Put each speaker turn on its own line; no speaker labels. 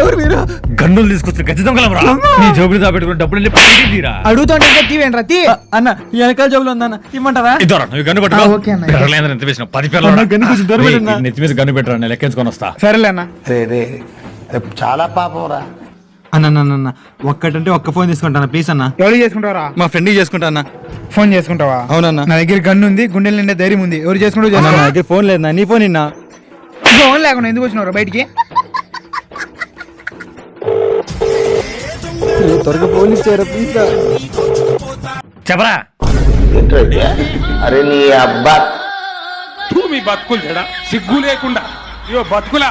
ఎవరు మీరు?
గన్నులు తీసుకొచ్చిన గజ దొంగలరా నీ జోబులు దాపెట్టుకుని డబ్బులు తీరా
అడుగుతుంటే తీవేంట్రా తీ.
అన్న ఈ వెనకాల జోబులు ఉందన్న ఇమ్మంటారా?
ఇద్దరు నువ్వు గన్ను
ఆ, ఓకే అన్న.
పట్టుకోలేదు ఎంత వేసిన 10 పిల్లలు
గన్ను కొంచెం దూరం పెట్టన్నా.
నెత్తి మీద గన్ను పెట్టరా నేను లెక్కించుకొని వస్తా.
సరేలే అన్న.
రే చాలా పాపం రా.
అన్న ఒక్కటంటే ఒక్క ఫోన్ తీసుకుంటాను ప్లీజ్ అన్న.
ఎవరు చేసుకుంటావరా?
మా ఫ్రెండ్ చేసుకుంటా అన్న.
ఫోన్ చేసుకుంటావా?
అవునన్నా.
నా దగ్గర గన్ను ఉంది, గుండెలు నిండే ధైర్యం ఉంది. ఎవరు చేసుకుంటావు
అన్న,
చేసుకో.
నా దగ్గర ఫోన్ లేదు నీ ఫోన్ ఇన్నా.
ఫోన్ లేకుండా ఎందుకు వచ్చినవరా బయటికి?
త్వరగా ఫోన్ ఇచ్చారా ప్లీజ్.
చెప్పరా
అరే నీ అబ్బా
మీ బతుకులు జడ సిగ్గు లేకుండా ఇవో బతుకులా